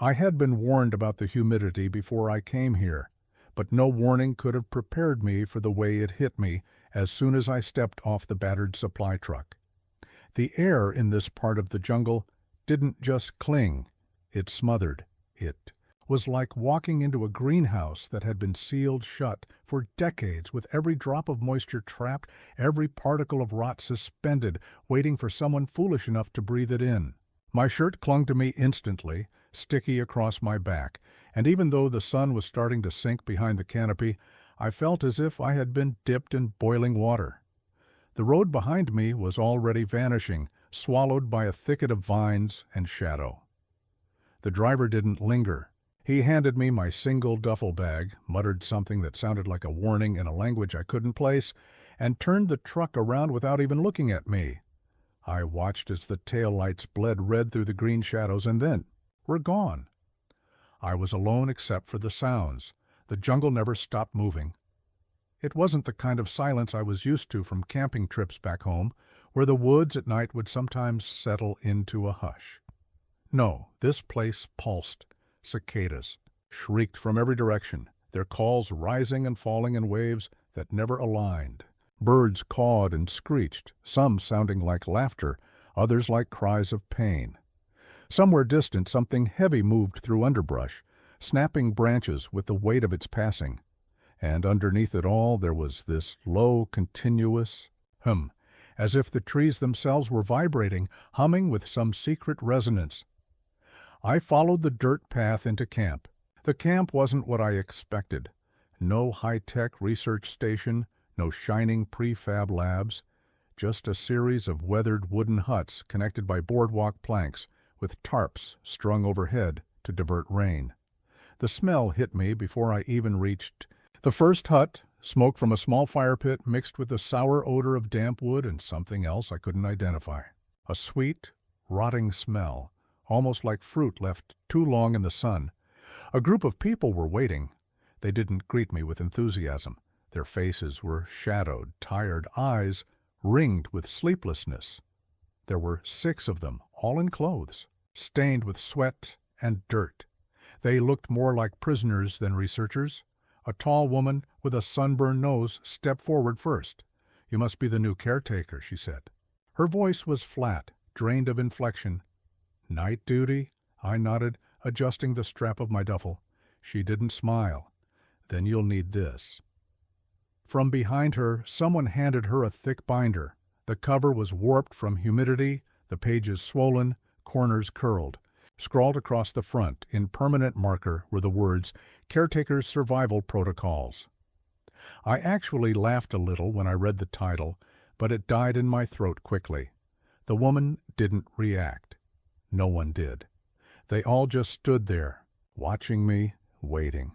I had been warned about the humidity before I came here, but no warning could have prepared me for the way it hit me as soon as I stepped off the battered supply truck. The air in this part of the jungle didn't just cling, it smothered. It was like walking into a greenhouse that had been sealed shut for decades, with every drop of moisture trapped, every particle of rot suspended, waiting for someone foolish enough to breathe it in. My shirt clung to me instantly, sticky across my back, and even though the sun was starting to sink behind the canopy, I felt as if I had been dipped in boiling water. The road behind me was already vanishing, swallowed by a thicket of vines and shadow. The driver didn't linger. He handed me my single duffel bag, muttered something that sounded like a warning in a language I couldn't place, and turned the truck around without even looking at me. I watched as the taillights bled red through the green shadows and then were gone. I was alone except for the sounds. The jungle never stopped moving. It wasn't the kind of silence I was used to from camping trips back home, where the woods at night would sometimes settle into a hush. No, this place pulsed. Cicadas shrieked from every direction, their calls rising and falling in waves that never aligned. Birds cawed and screeched, some sounding like laughter, others like cries of pain. Somewhere distant, something heavy moved through underbrush, snapping branches with the weight of its passing. And underneath it all there was this low, continuous hum, as if the trees themselves were vibrating, humming with some secret resonance. I followed the dirt path into camp. The camp wasn't what I expected. No high-tech research station, no shining prefab labs, just a series of weathered wooden huts connected by boardwalk planks with tarps strung overhead to divert rain. The smell hit me before I even reached the first hut, smoke from a small fire pit mixed with the sour odor of damp wood and something else I couldn't identify. A sweet, rotting smell, almost like fruit left too long in the sun. A group of people were waiting. They didn't greet me with enthusiasm. Their faces were shadowed, tired eyes ringed with sleeplessness. There were 6 of them, all in clothes, stained with sweat and dirt. They looked more like prisoners than researchers. A tall woman with a sunburned nose stepped forward first. "You must be the new caretaker," she said. Her voice was flat, drained of inflection. "Night duty?" I nodded, adjusting the strap of my duffel. She didn't smile. "Then you'll need this." From behind her, someone handed her a thick binder. The cover was warped from humidity, the pages swollen, corners curled. Scrawled across the front, in permanent marker, were the words, "Caretaker's Survival Protocols." I actually laughed a little when I read the title, but it died in my throat quickly. The woman didn't react. No one did. They all just stood there, watching me, waiting.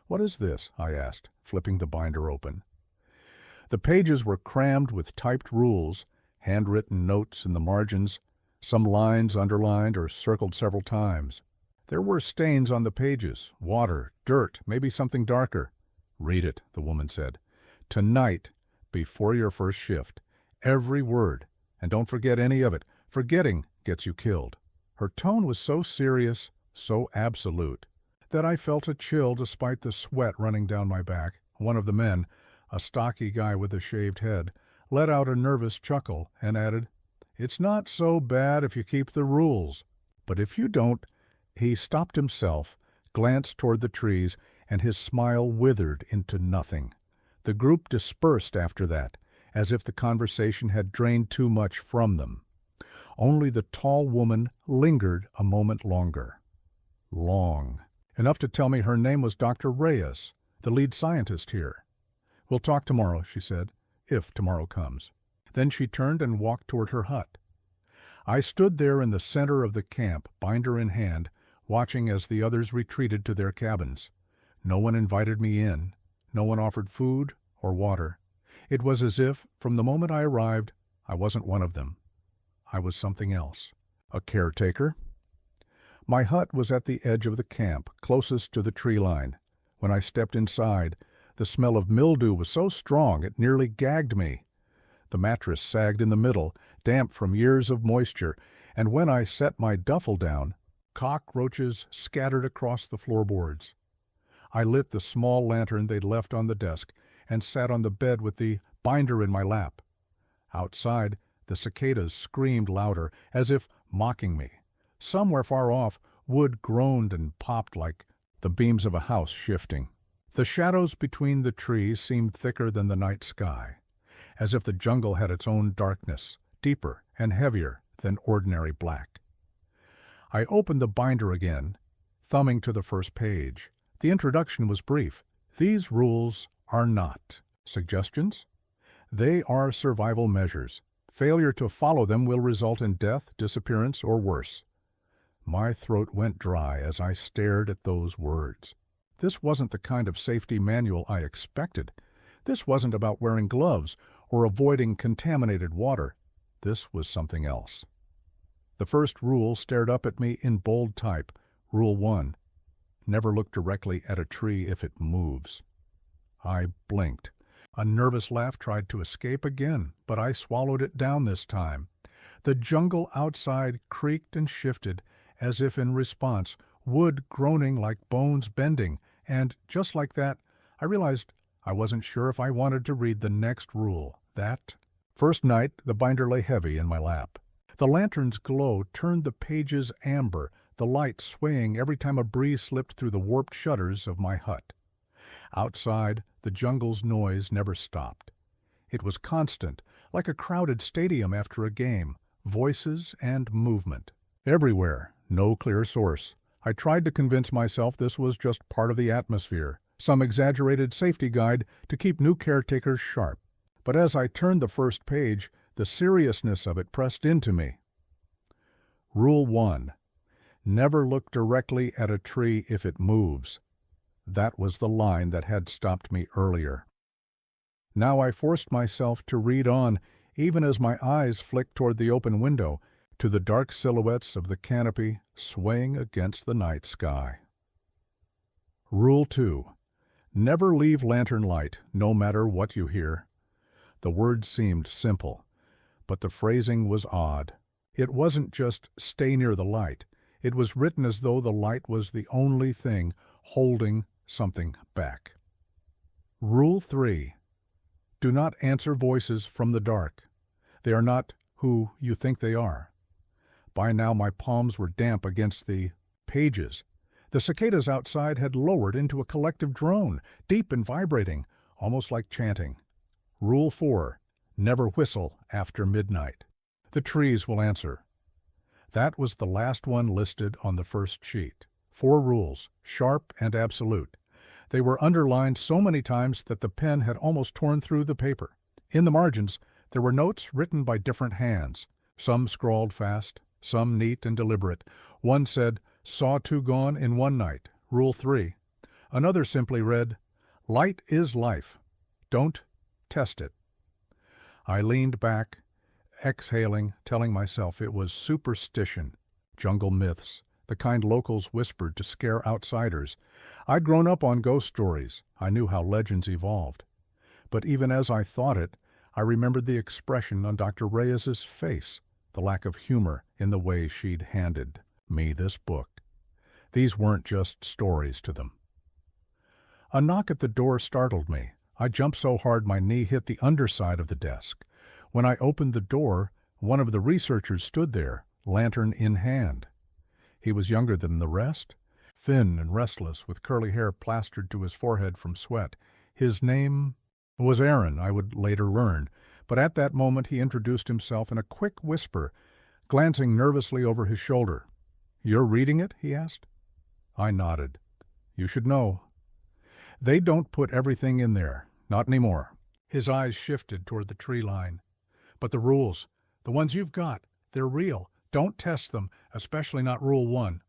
"What is this?" I asked, flipping the binder open. The pages were crammed with typed rules, handwritten notes in the margins, some lines underlined or circled several times. There were stains on the pages, water, dirt, maybe something darker. "Read it," the woman said. "Tonight, before your first shift. Every word. And don't forget any of it. Forgetting gets you killed." Her tone was so serious, so absolute, that I felt a chill despite the sweat running down my back. One of the men, a stocky guy with a shaved head, let out a nervous chuckle and added, "It's not so bad if you keep the rules. But if you don't—" He stopped himself, glanced toward the trees, and his smile withered into nothing. The group dispersed after that, as if the conversation had drained too much from them. Only the tall woman lingered a moment longer. Long. Enough to tell me her name was Dr. Reyes, the lead scientist here. "We'll talk tomorrow," she said, "if tomorrow comes." Then she turned and walked toward her hut. I stood there in the center of the camp, binder in hand, watching as the others retreated to their cabins. No one invited me in. No one offered food or water. It was as if, from the moment I arrived, I wasn't one of them. I was something else. A caretaker? My hut was at the edge of the camp, closest to the tree line. When I stepped inside, the smell of mildew was so strong it nearly gagged me. The mattress sagged in the middle, damp from years of moisture, and when I set my duffel down, Cockroaches scattered across the floorboards. I lit the small lantern they'd left on the desk and sat on the bed with the binder in my lap. Outside, the cicadas screamed louder, as if mocking me. Somewhere far off, wood groaned and popped like the beams of a house shifting. The shadows between the trees seemed thicker than the night sky, as if the jungle had its own darkness, deeper and heavier than ordinary black. I opened the binder again, thumbing to the first page. The introduction was brief. These rules are not suggestions. They are survival measures. Failure to follow them will result in death, disappearance, or worse. My throat went dry as I stared at those words. This wasn't the kind of safety manual I expected. This wasn't about wearing gloves or avoiding contaminated water. This was something else. The first rule stared up at me in bold type. Rule 1. Never look directly at a tree if it moves. I blinked. A nervous laugh tried to escape again, but I swallowed it down this time. The jungle outside creaked and shifted, as if in response, wood groaning like bones bending, and just like that, I realized I wasn't sure if I wanted to read the next rule. That first night, the binder lay heavy in my lap. The lantern's glow turned the pages amber, the light swaying every time a breeze slipped through the warped shutters of my hut. Outside, the jungle's noise never stopped. It was constant, like a crowded stadium after a game, voices and movement. Everywhere, no clear source. I tried to convince myself this was just part of the atmosphere, some exaggerated safety guide to keep new caretakers sharp. But as I turned the first page, the seriousness of it pressed into me. Rule 1. Never look directly at a tree if it moves. That was the line that had stopped me earlier. Now I forced myself to read on, even as my eyes flicked toward the open window, to the dark silhouettes of the canopy swaying against the night sky. Rule 2. Never leave lantern light, no matter what you hear. The words seemed simple, but the phrasing was odd. It wasn't just stay near the light. It was written as though the light was the only thing holding something back. Rule 3. Do not answer voices from the dark. They are not who you think they are. By now my palms were damp against the pages. The cicadas outside had lowered into a collective drone, deep and vibrating, almost like chanting. Rule 4. Never whistle after midnight. The trees will answer. That was the last one listed on the first sheet. 4 rules, sharp and absolute. They were underlined so many times that the pen had almost torn through the paper. In the margins, there were notes written by different hands. Some scrawled fast, some neat and deliberate. One said, "Saw 2 gone in one night, Rule 3. Another simply read, "Light is life. Don't test it." I leaned back, exhaling, telling myself it was superstition, jungle myths, the kind locals whispered to scare outsiders. I'd grown up on ghost stories. I knew how legends evolved. But even as I thought it, I remembered the expression on Dr. Reyes's face, the lack of humor in the way she'd handed me this book. These weren't just stories to them. A knock at the door startled me. I jumped so hard my knee hit the underside of the desk. When I opened the door, one of the researchers stood there, lantern in hand. He was younger than the rest, thin and restless, with curly hair plastered to his forehead from sweat. His name was Aaron, I would later learn, but at that moment he introduced himself in a quick whisper, glancing nervously over his shoulder. "You're reading it?" he asked. I nodded. "You should know. They don't put everything in there, not anymore." His eyes shifted toward the tree line. "But the rules, the ones you've got, they're real. Don't test them, especially not Rule 1.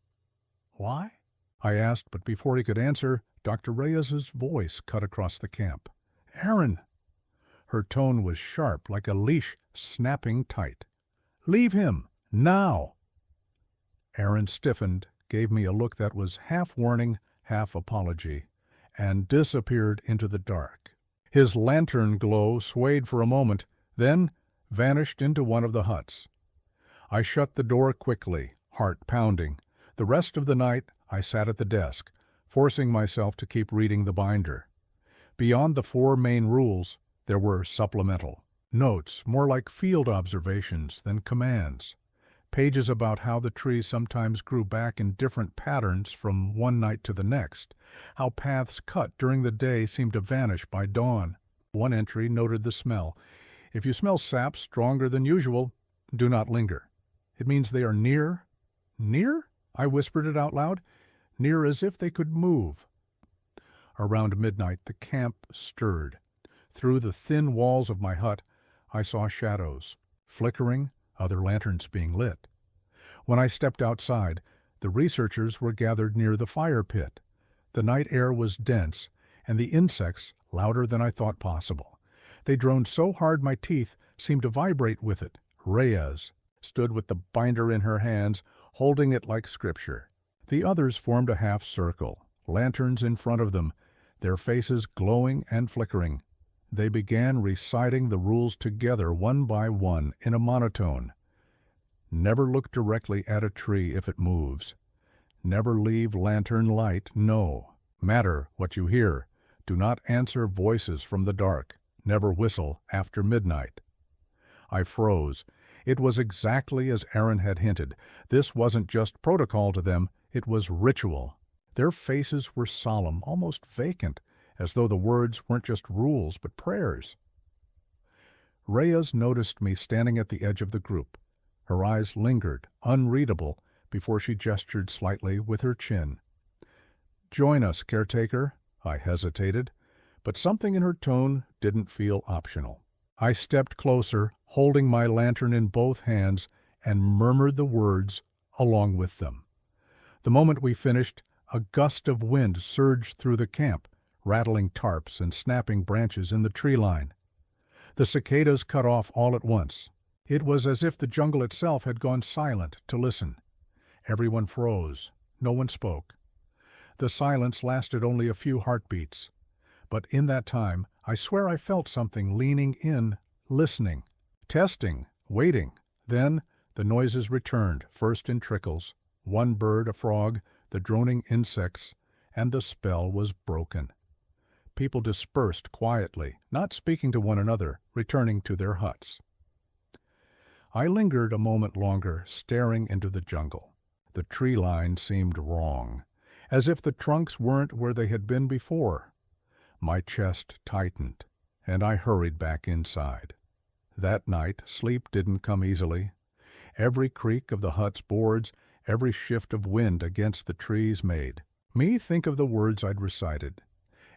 "Why?" I asked, but before he could answer, Dr. Reyes's voice cut across the camp. "Aaron!" Her tone was sharp, like a leash snapping tight. "Leave him, now!" Aaron stiffened, gave me a look that was half warning, half apology, and disappeared into the dark. His lantern glow swayed for a moment, then vanished into one of the huts. I shut the door quickly, heart pounding. The rest of the night I sat at the desk, forcing myself to keep reading the binder. Beyond the 4 main rules, there were supplemental notes, more like field observations than commands. Pages about how the tree sometimes grew back in different patterns from one night to the next, how paths cut during the day seemed to vanish by dawn. One entry noted the smell. If you smell sap stronger than usual, do not linger. It means they are near. Near? I whispered it out loud. Near as if they could move. Around midnight, the camp stirred. Through the thin walls of my hut, I saw shadows, flickering, other lanterns being lit. When I stepped outside, the researchers were gathered near the fire pit. The night air was dense, and the insects louder than I thought possible. They droned so hard my teeth seemed to vibrate with it. Reyes stood with the binder in her hands, holding it like scripture. The others formed a half circle, lanterns in front of them, their faces glowing and flickering. They began reciting the rules together one by one in a monotone. Never look directly at a tree if it moves. Never leave lantern light, no. Matter what you hear. Do not answer voices from the dark. Never whistle after midnight. I froze. It was exactly as Aaron had hinted. This wasn't just protocol to them, it was ritual. Their faces were solemn, almost vacant, as though the words weren't just rules but prayers. Reyes noticed me standing at the edge of the group. Her eyes lingered, unreadable, before she gestured slightly with her chin. "Join us, Caretaker." I hesitated, but something in her tone didn't feel optional. I stepped closer, holding my lantern in both hands, and murmured the words along with them. The moment we finished, a gust of wind surged through the camp, rattling tarps and snapping branches in the tree line. The cicadas cut off all at once. It was as if the jungle itself had gone silent to listen. Everyone froze. No one spoke. The silence lasted only a few heartbeats. But in that time, I swear I felt something leaning in, listening, testing, waiting. Then the noises returned, first in trickles. One bird, a frog, the droning insects, and the spell was broken. People dispersed quietly, not speaking to one another, returning to their huts. I lingered a moment longer, staring into the jungle. The tree line seemed wrong, as if the trunks weren't where they had been before. My chest tightened, and I hurried back inside. That night, sleep didn't come easily. Every creak of the hut's boards, every shift of wind against the trees made me think of the words I'd recited.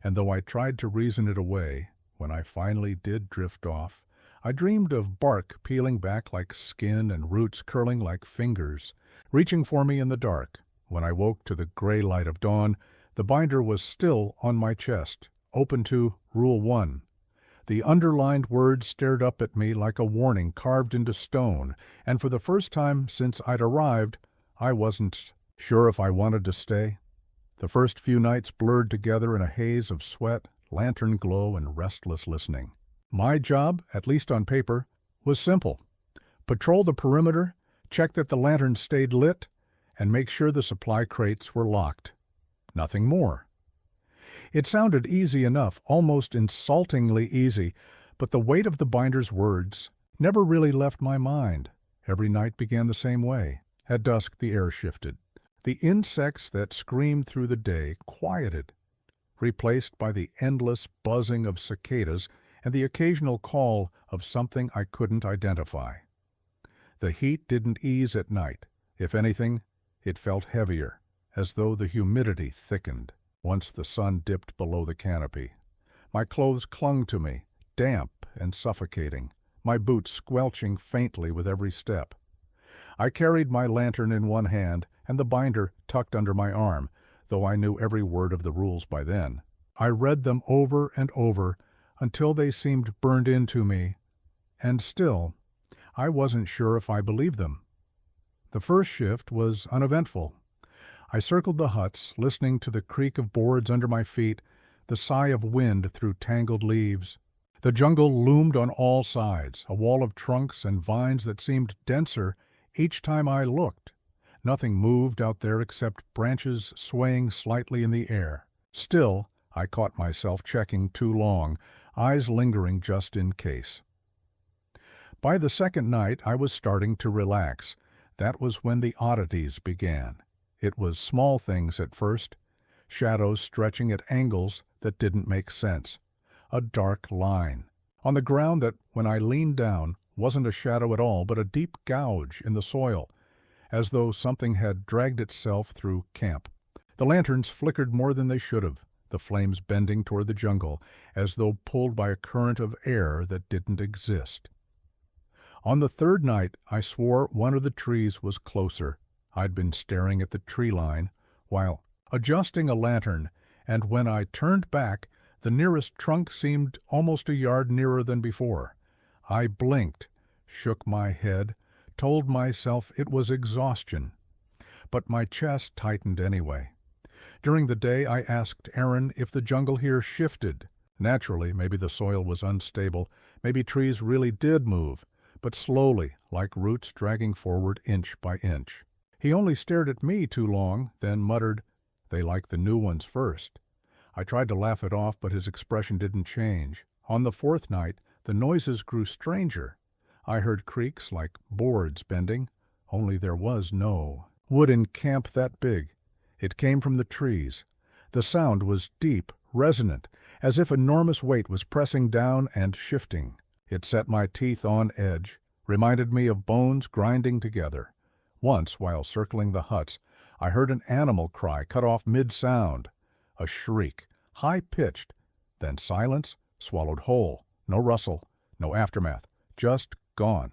And though I tried to reason it away, when I finally did drift off, I dreamed of bark peeling back like skin and roots curling like fingers, reaching for me in the dark. When I woke to the gray light of dawn, the binder was still on my chest, open to Rule 1. The underlined words stared up at me like a warning carved into stone, and for the first time since I'd arrived, I wasn't sure if I wanted to stay. The first few nights blurred together in a haze of sweat, lantern glow, and restless listening. My job, at least on paper, was simple. Patrol the perimeter, check that the lanterns stayed lit, and make sure the supply crates were locked. Nothing more. It sounded easy enough, almost insultingly easy, but the weight of the binder's words never really left my mind. Every night began the same way. At dusk, the air shifted. The insects that screamed through the day quieted, replaced by the endless buzzing of cicadas and the occasional call of something I couldn't identify. The heat didn't ease at night. If anything, it felt heavier, as though the humidity thickened once the sun dipped below the canopy. My clothes clung to me, damp and suffocating, my boots squelching faintly with every step. I carried my lantern in one hand and the binder tucked under my arm, though I knew every word of the rules by then. I read them over and over until they seemed burned into me, and still, I wasn't sure if I believed them. The first shift was uneventful. I circled the huts, listening to the creak of boards under my feet, the sigh of wind through tangled leaves. The jungle loomed on all sides, a wall of trunks and vines that seemed denser each time I looked. Nothing moved out there except branches swaying slightly in the air. Still, I caught myself checking too long, eyes lingering just in case. By the second night, I was starting to relax. That was when the oddities began. It was small things at first, shadows stretching at angles that didn't make sense. A dark line on the ground that, when I leaned down, wasn't a shadow at all, but a deep gouge in the soil, as though something had dragged itself through camp. The lanterns flickered more than they should have, the flames bending toward the jungle, as though pulled by a current of air that didn't exist. On the third night, I swore one of the trees was closer. I'd been staring at the tree line while adjusting a lantern, and when I turned back, the nearest trunk seemed almost a yard nearer than before. I blinked, shook my head, told myself it was exhaustion. But my chest tightened anyway. During the day, I asked Aaron if the jungle here shifted. Naturally, maybe the soil was unstable, maybe trees really did move, but slowly, like roots dragging forward inch by inch. He only stared at me too long, then muttered, "They like the new ones first." I tried to laugh it off, but his expression didn't change. On the fourth night, the noises grew stranger. I heard creaks like boards bending, only there was no wood in camp that big. It came from the trees. The sound was deep, resonant, as if enormous weight was pressing down and shifting. It set my teeth on edge, reminded me of bones grinding together. Once, while circling the huts, I heard an animal cry cut off mid-sound. A shriek, high-pitched, then silence, swallowed whole. No rustle, no aftermath, just gone.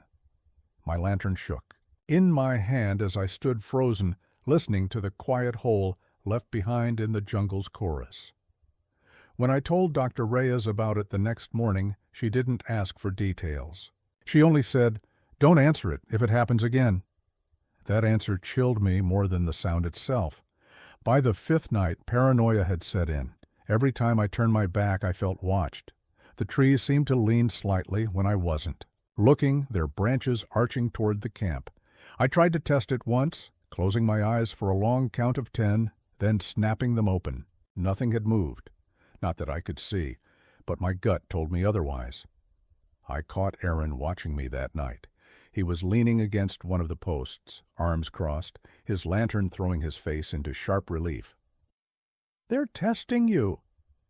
My lantern shook. In my hand as I stood frozen, listening to the quiet hole left behind in the jungle's chorus. When I told Dr. Reyes about it the next morning, she didn't ask for details. She only said, "Don't answer it if it happens again." That answer chilled me more than the sound itself. By the fifth night, paranoia had set in. Every time I turned my back, I felt watched. The trees seemed to lean slightly when I wasn't, looking, their branches arching toward the camp. I tried to test it once, closing my eyes for a long count of 10, then snapping them open. Nothing had moved. Not that I could see, but my gut told me otherwise. I caught Aaron watching me that night. He was leaning against one of the posts, arms crossed, his lantern throwing his face into sharp relief. "They're testing you,"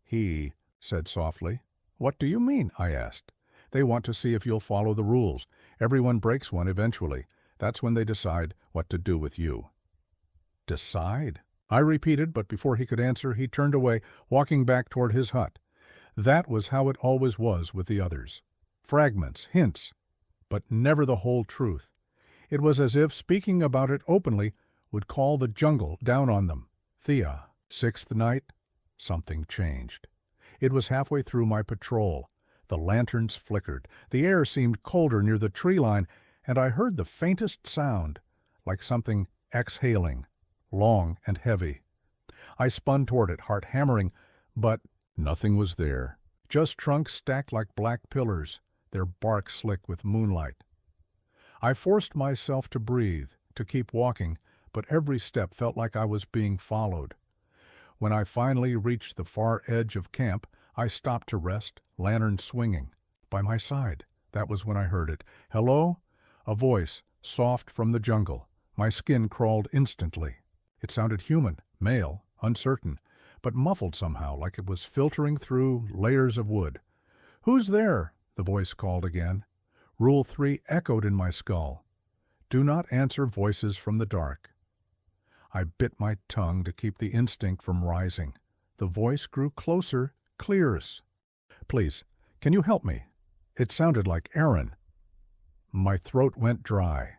he said softly. "What do you mean?" I asked. "They want to see if you'll follow the rules. Everyone breaks one eventually. That's when they decide what to do with you." "Decide?" I repeated, but before he could answer, he turned away, walking back toward his hut. That was how it always was with the others. Fragments, hints, but never the whole truth. It was as if speaking about it openly would call the jungle down on them. Thea. Sixth night, something changed. It was halfway through my patrol. The lanterns flickered. The air seemed colder near the tree line, and I heard the faintest sound, like something exhaling, long and heavy. I spun toward it, heart hammering, but nothing was there. Just trunks stacked like black pillars, their bark slick with moonlight. I forced myself to breathe, to keep walking, but every step felt like I was being followed. When I finally reached the far edge of camp, I stopped to rest, lantern swinging. By my side, that was when I heard it. "Hello?" A voice, soft from the jungle. My skin crawled instantly. It sounded human, male, uncertain, but muffled somehow, like it was filtering through layers of wood. "Who's there?" the voice called again. Rule 3 echoed in my skull. Do not answer voices from the dark. I bit my tongue to keep the instinct from rising. The voice grew closer, clears. "Please, can you help me?" It sounded like Aaron. My throat went dry.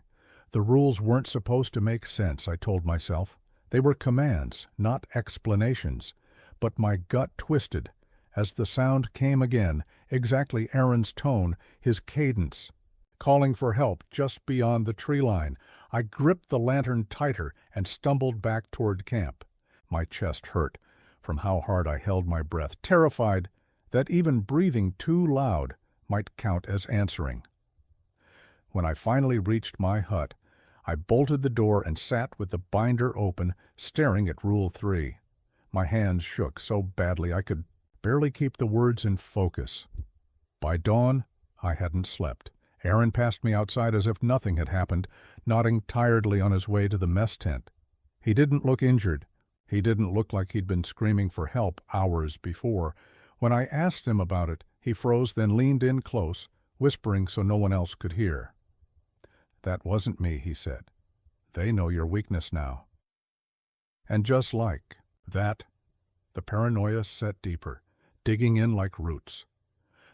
The rules weren't supposed to make sense, I told myself. They were commands, not explanations. But my gut twisted as the sound came again, exactly Aaron's tone, his cadence, calling for help just beyond the tree line. I gripped the lantern tighter and stumbled back toward camp. My chest hurt from how hard I held my breath, terrified that even breathing too loud might count as answering. When I finally reached my hut, I bolted the door and sat with the binder open, staring at Rule 3. My hands shook so badly I could barely keep the words in focus. By dawn, I hadn't slept. Aaron passed me outside as if nothing had happened, nodding tiredly on his way to the mess tent. He didn't look injured. He didn't look like he'd been screaming for help hours before. When I asked him about it, he froze, then leaned in close, whispering so no one else could hear. "That wasn't me," he said. "They know your weakness now." And just like that, the paranoia set deeper, digging in like roots.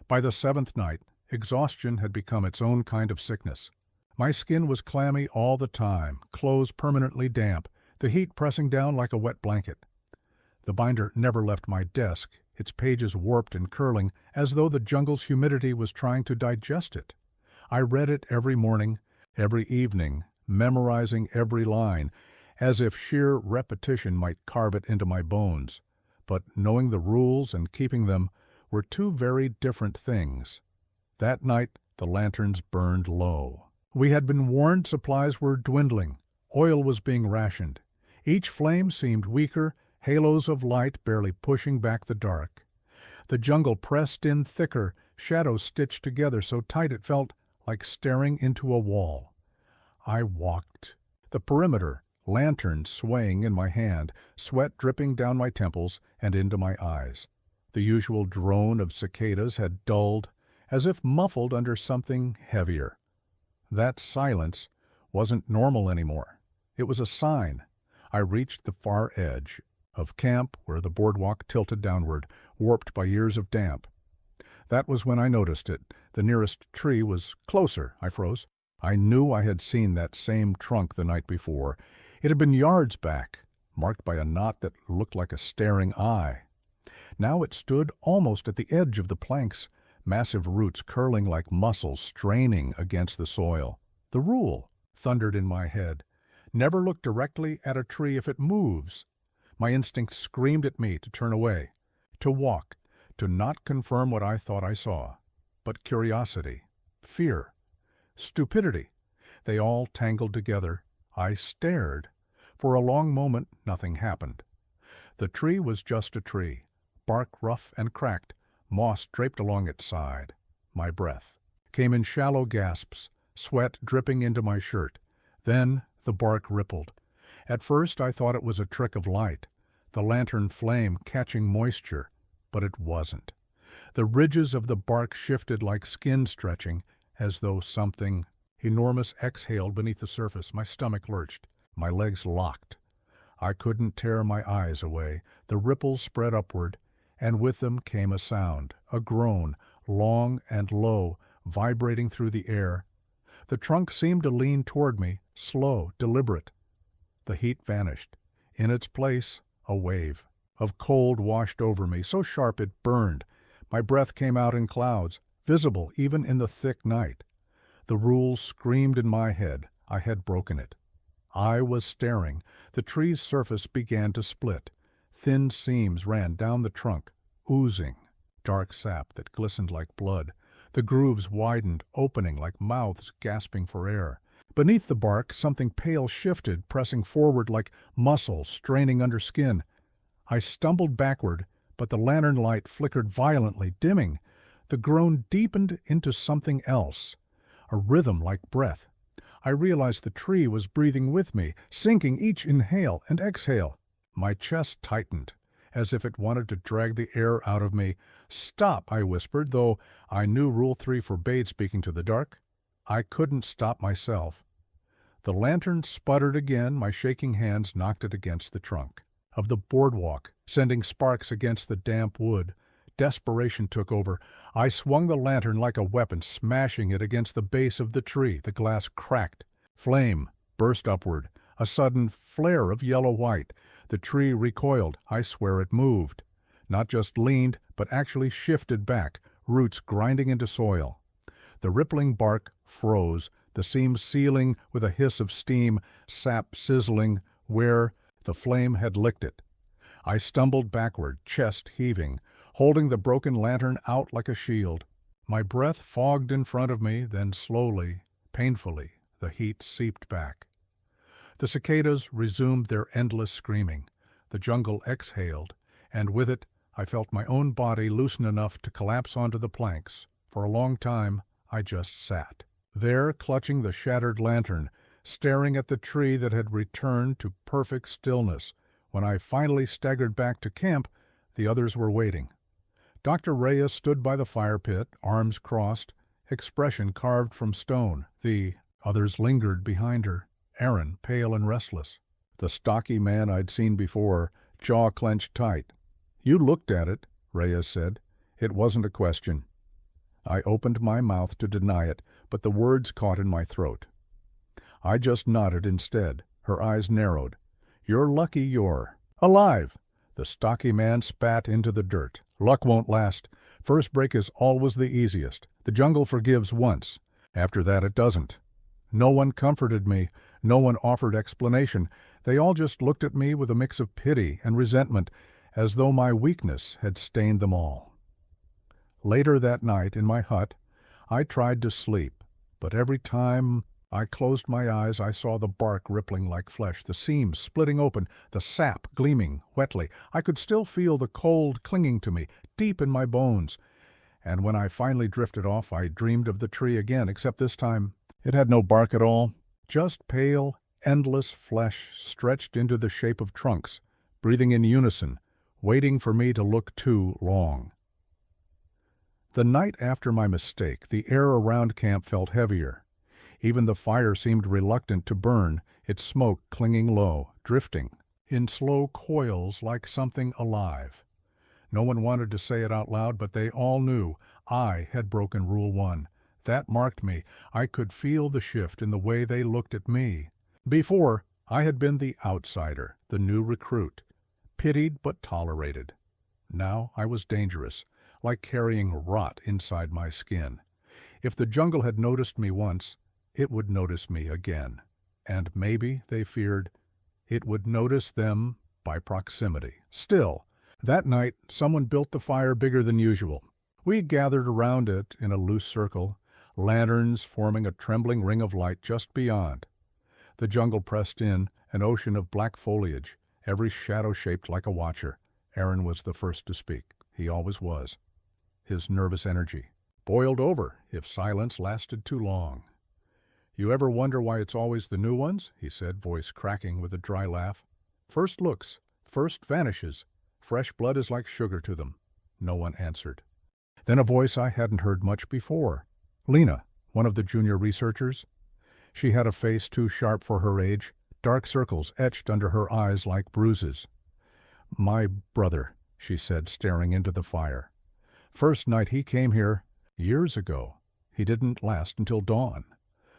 By the 7th night, exhaustion had become its own kind of sickness. My skin was clammy all the time, clothes permanently damp, the heat pressing down like a wet blanket. The binder never left my desk, its pages warped and curling, as though the jungle's humidity was trying to digest it. I read it every morning, every evening, memorizing every line, as if sheer repetition might carve it into my bones. But knowing the rules and keeping them were two very different things. That night, the lanterns burned low. We had been warned supplies were dwindling. Oil was being rationed. Each flame seemed weaker, halos of light barely pushing back the dark. The jungle pressed in thicker, shadows stitched together so tight it felt like staring into a wall. I walked. The perimeter, lanterns swaying in my hand, sweat dripping down my temples and into my eyes. The usual drone of cicadas had dulled, as if muffled under something heavier. That silence wasn't normal anymore. It was a sign. I reached the far edge of camp where the boardwalk tilted downward, warped by years of damp. That was when I noticed it. The nearest tree was closer. I froze. I knew I had seen that same trunk the night before. It had been yards back, marked by a knot that looked like a staring eye. Now it stood almost at the edge of the planks, massive roots curling like muscles straining against the soil. The rule thundered in my head. Never look directly at a tree if it moves. My instinct screamed at me to turn away, to walk, to not confirm what I thought I saw. But curiosity, fear, stupidity, they all tangled together. I stared. For a long moment, nothing happened. The tree was just a tree, bark rough and cracked, moss draped along its side. My breath came in shallow gasps, sweat dripping into my shirt. Then the bark rippled. At first I thought it was a trick of light, the lantern flame catching moisture, but it wasn't. The ridges of the bark shifted like skin stretching, as though something enormous exhaled beneath the surface. My stomach lurched. My legs locked. I couldn't tear my eyes away. The ripples spread upward, and with them came a sound, a groan, long and low, vibrating through the air. The trunk seemed to lean toward me, slow, deliberate. The heat vanished. In its place, a wave of cold washed over me, so sharp it burned. My breath came out in clouds, visible even in the thick night. The rule screamed in my head. I had broken it. I was staring. The tree's surface began to split. Thin seams ran down the trunk, oozing dark sap that glistened like blood. The grooves widened, opening like mouths gasping for air. Beneath the bark, something pale shifted, pressing forward like muscle straining under skin. I stumbled backward, but the lantern light flickered violently, dimming. The groan deepened into something else, a rhythm like breath. I realized the tree was breathing with me, sinking each inhale and exhale. My chest tightened, as if it wanted to drag the air out of me. "Stop," I whispered, though I knew Rule 3 forbade speaking to the dark. I couldn't stop myself. The lantern sputtered again. My shaking hands knocked it against the trunk of the boardwalk, sending sparks against the damp wood. Desperation took over. I swung the lantern like a weapon, smashing it against the base of the tree. The glass cracked. Flame burst upward, a sudden flare of yellow-white. The tree recoiled. I swear it moved. Not just leaned, but actually shifted back, roots grinding into soil. The rippling bark froze, the seams sealing with a hiss of steam, sap sizzling where the flame had licked it. I stumbled backward, chest heaving, holding the broken lantern out like a shield. My breath fogged in front of me, then slowly, painfully, the heat seeped back. The cicadas resumed their endless screaming. The jungle exhaled, and with it I felt my own body loosen enough to collapse onto the planks. For a long time I just sat there, clutching the shattered lantern, staring at the tree that had returned to perfect stillness. When I finally staggered back to camp, the others were waiting. Dr. Reyes stood by the fire pit, arms crossed, expression carved from stone. The others lingered behind her, Aaron, pale and restless. The stocky man I'd seen before, jaw clenched tight. "You looked at it," Reyes said. "It wasn't a question." I opened my mouth to deny it, but the words caught in my throat. I just nodded instead. Her eyes narrowed. "You're lucky you're alive." The stocky man spat into the dirt. "Luck won't last. First break is always the easiest. The jungle forgives once. After that it doesn't." No one comforted me. No one offered explanation. They all just looked at me with a mix of pity and resentment, as though my weakness had stained them all. Later that night in my hut, I tried to sleep, but every time I closed my eyes I saw the bark rippling like flesh, the seams splitting open, the sap gleaming wetly. I could still feel the cold clinging to me, deep in my bones. And when I finally drifted off, I dreamed of the tree again, except this time it had no bark at all, just pale, endless flesh stretched into the shape of trunks, breathing in unison, waiting for me to look too long. The night after my mistake, the air around camp felt heavier. Even the fire seemed reluctant to burn, its smoke clinging low, drifting in slow coils like something alive. No one wanted to say it out loud, but they all knew I had broken Rule 1. That marked me. I could feel the shift in the way they looked at me. Before, I had been the outsider, the new recruit, pitied but tolerated. Now I was dangerous, like carrying rot inside my skin. If the jungle had noticed me once, it would notice me again. And maybe, they feared, it would notice them by proximity. Still, that night someone built the fire bigger than usual. We gathered around it in a loose circle, lanterns forming a trembling ring of light just beyond. The jungle pressed in, an ocean of black foliage, every shadow shaped like a watcher. Aaron was the first to speak. He always was. His nervous energy boiled over if silence lasted too long. "You ever wonder why it's always the new ones?" he said, voice cracking with a dry laugh. "First looks, first vanishes. Fresh blood is like sugar to them." No one answered. Then a voice I hadn't heard much before. Lena, one of the junior researchers. She had a face too sharp for her age, dark circles etched under her eyes like bruises. "My brother," she said, staring into the fire. "First night he came here, years ago. He didn't last until dawn."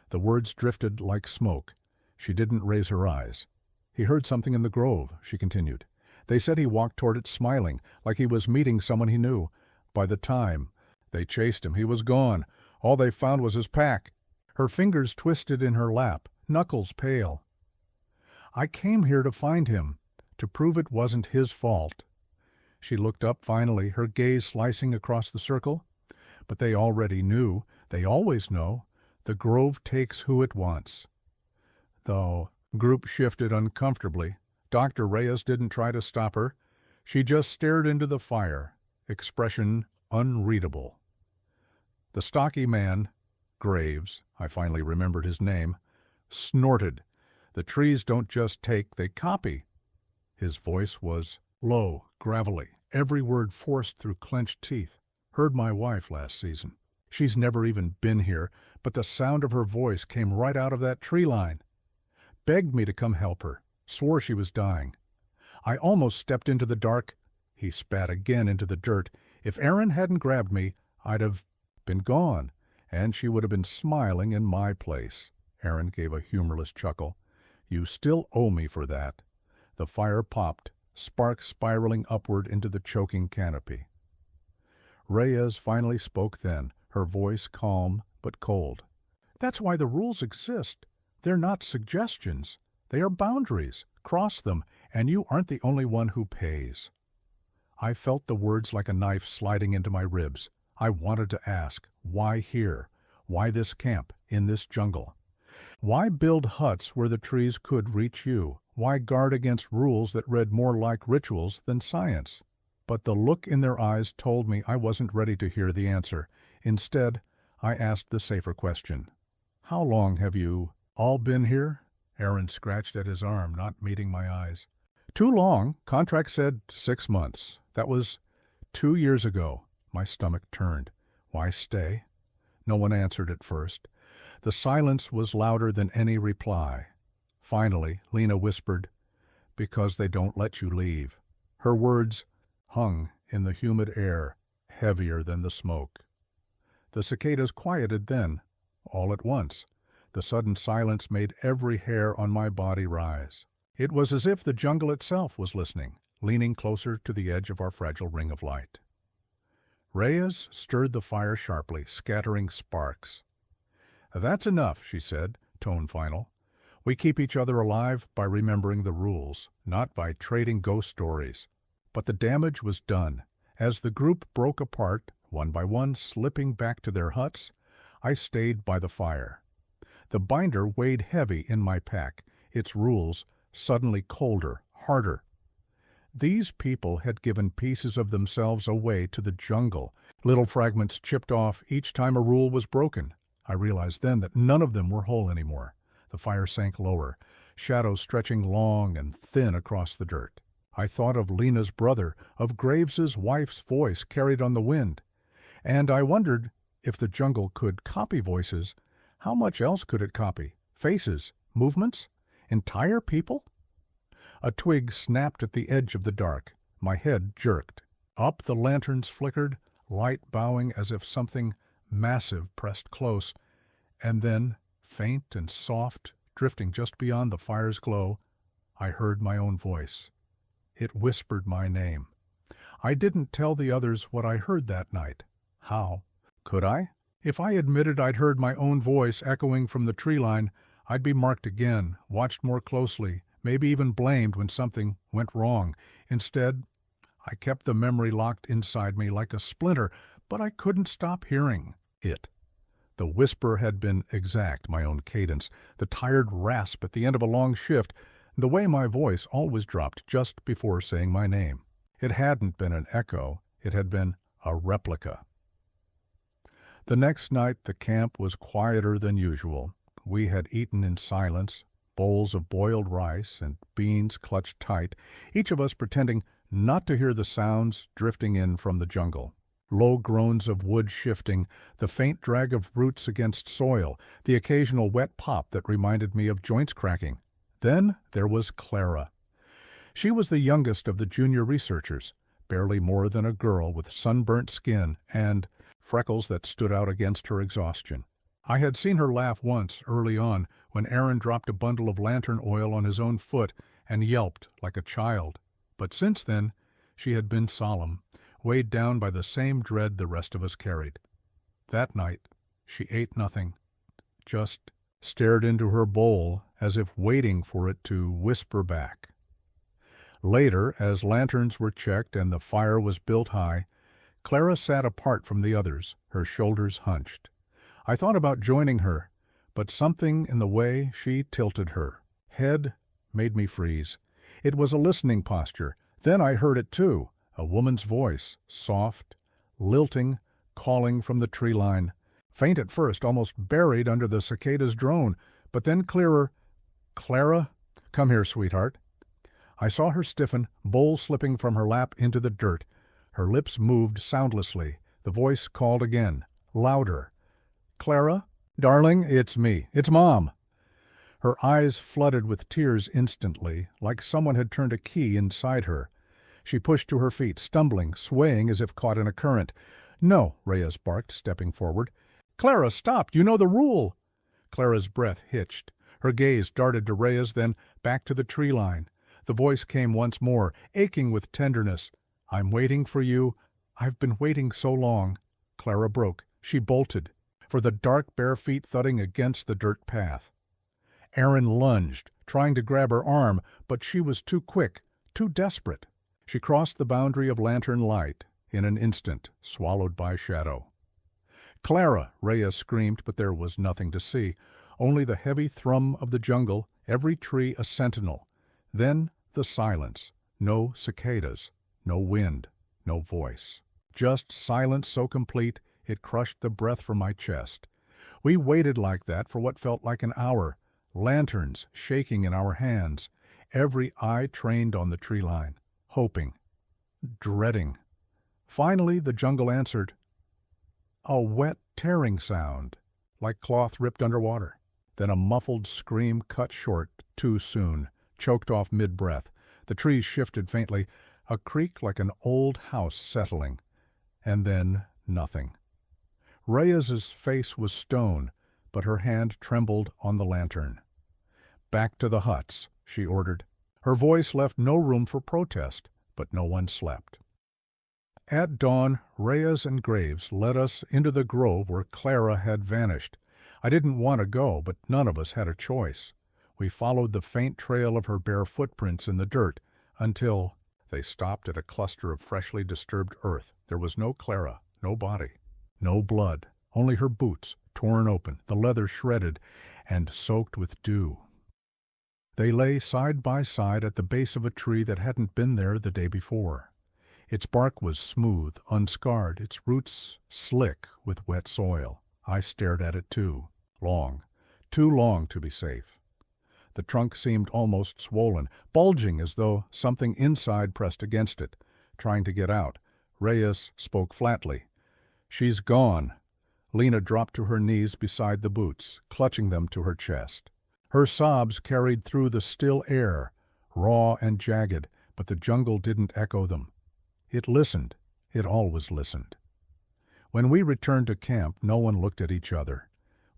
The words drifted like smoke. She didn't raise her eyes. "He heard something in the grove," she continued. "They said he walked toward it smiling, like he was meeting someone he knew. By the time they chased him, he was gone. All they found was his pack." Her fingers twisted in her lap, knuckles pale. "I came here to find him, to prove it wasn't his fault." She looked up finally, her gaze slicing across the circle. "But they already knew. They always know. The grove takes who it wants." The group shifted uncomfortably. Dr. Reyes didn't try to stop her. She just stared into the fire, expression unreadable. The stocky man, Graves, I finally remembered his name, snorted. "The trees don't just take, they copy." His voice was low, gravelly, every word forced through clenched teeth. "Heard my wife last season. She's never even been here, but the sound of her voice came right out of that tree line. Begged me to come help her, swore she was dying. I almost stepped into the dark." He spat again into the dirt. "If Aaron hadn't grabbed me, I'd have been gone, and she would have been smiling in my place." Aaron gave a humorless chuckle. "You still owe me for that." The fire popped, sparks spiraling upward into the choking canopy. Reyes finally spoke then, her voice calm but cold. "That's why the rules exist. They're not suggestions. They are boundaries. Cross them, and you aren't the only one who pays." I felt the words like a knife sliding into my ribs. I wanted to ask, why here? Why this camp, in this jungle? Why build huts where the trees could reach you? Why guard against rules that read more like rituals than science? But the look in their eyes told me I wasn't ready to hear the answer. Instead, I asked the safer question. How long have you all been here? Aaron scratched at his arm, not meeting my eyes. Too long. Contract said 6 months. That was 2 years ago. My stomach turned. Why stay? No one answered at first. The silence was louder than any reply. Finally, Lena whispered, "Because they don't let you leave." Her words hung in the humid air, heavier than the smoke. The cicadas quieted then, all at once. The sudden silence made every hair on my body rise. It was as if the jungle itself was listening, leaning closer to the edge of our fragile ring of light. Reyes stirred the fire sharply, scattering sparks. "That's enough," she said, tone final. "We keep each other alive by remembering the rules, not by trading ghost stories." But the damage was done. As the group broke apart, one by one slipping back to their huts, I stayed by the fire. The binder weighed heavy in my pack, its rules suddenly colder, harder. These people had given pieces of themselves away to the jungle, little fragments chipped off each time a rule was broken. I realized then that none of them were whole anymore. The fire sank lower, shadows stretching long and thin across the dirt. I thought of Lena's brother, of Graves's wife's voice carried on the wind. And I wondered, if the jungle could copy voices, how much else could it copy? Faces? Movements? Entire people? A twig snapped at the edge of the dark. My head jerked. Up the lanterns flickered, light bowing as if something massive pressed close. And then, faint and soft, drifting just beyond the fire's glow, I heard my own voice. It whispered my name. I didn't tell the others what I heard that night. How? Could I? If I admitted I'd heard my own voice echoing from the tree line, I'd be marked again, watched more closely, maybe even blamed when something went wrong. Instead, I kept the memory locked inside me like a splinter, but I couldn't stop hearing it. The whisper had been exact, my own cadence, the tired rasp at the end of a long shift, the way my voice always dropped just before saying my name. It hadn't been an echo, it had been a replica. The next night the camp was quieter than usual. We had eaten in silence, bowls of boiled rice and beans clutched tight, each of us pretending not to hear the sounds drifting in from the jungle. Low groans of wood shifting, the faint drag of roots against soil, the occasional wet pop that reminded me of joints cracking. Then there was Clara. She was the youngest of the junior researchers, barely more than a girl with sunburnt skin and freckles that stood out against her exhaustion. I had seen her laugh once early on when Aaron dropped a bundle of lantern oil on his own foot and yelped like a child. But since then, she had been solemn, weighed down by the same dread the rest of us carried. That night, she ate nothing, just stared into her bowl as if waiting for it to whisper back. Later, as lanterns were checked and the fire was built high, Clara sat apart from the others, her shoulders hunched. I thought about joining her, but something in the way she tilted her head made me freeze. It was a listening posture. Then I heard it too, a woman's voice, soft, lilting, calling from the tree line. Faint at first, almost buried under the cicada's drone, but then clearer. "Clara, come here, sweetheart." I saw her stiffen, bowl slipping from her lap into the dirt. Her lips moved soundlessly. The voice called again, louder. "Clara, darling, it's me. It's Mom." Her eyes flooded with tears instantly, like someone had turned a key inside her. She pushed to her feet, stumbling, swaying as if caught in a current. "No," Reyes barked, stepping forward. "Clara, stop! You know the rule!" Clara's breath hitched. Her gaze darted to Reyes, then back to the tree line. The voice came once more, aching with tenderness. "I'm waiting for you. I've been waiting so long." Clara broke. She bolted, for the dark bare feet thudding against the dirt path. Aaron lunged, trying to grab her arm, but she was too quick, too desperate. She crossed the boundary of lantern light, in an instant, swallowed by shadow. "Clara!" Reyes screamed, but there was nothing to see. Only the heavy thrum of the jungle, every tree a sentinel. Then the silence. No cicadas, no wind, no voice. Just silence so complete it crushed the breath from my chest. We waited like that for what felt like an hour, lanterns shaking in our hands, every eye trained on the tree line, hoping, dreading. Finally the jungle answered. A wet, tearing sound, like cloth ripped underwater. Then a muffled scream cut short too soon, choked off mid-breath. The trees shifted faintly, a creak like an old house settling. And then nothing. Reyes's face was stone, but her hand trembled on the lantern. Back to the huts, she ordered. Her voice left no room for protest, but no one slept. At dawn, Reyes and Graves led us into the grove where Clara had vanished. I didn't want to go, but none of us had a choice. We followed the faint trail of her bare footprints in the dirt until they stopped at a cluster of freshly disturbed earth. There was no Clara, no body, no blood, only her boots, torn open, the leather shredded and soaked with dew. They lay side by side at the base of a tree that hadn't been there the day before. Its bark was smooth, unscarred, its roots slick with wet soil. I stared at it too. Long, too long to be safe. The trunk seemed almost swollen, bulging as though something inside pressed against it, trying to get out. Reyes spoke flatly. She's gone. Lena dropped to her knees beside the boots, clutching them to her chest. Her sobs carried through the still air, raw and jagged, but the jungle didn't echo them. It listened. It always listened. When we returned to camp, no one looked at each other.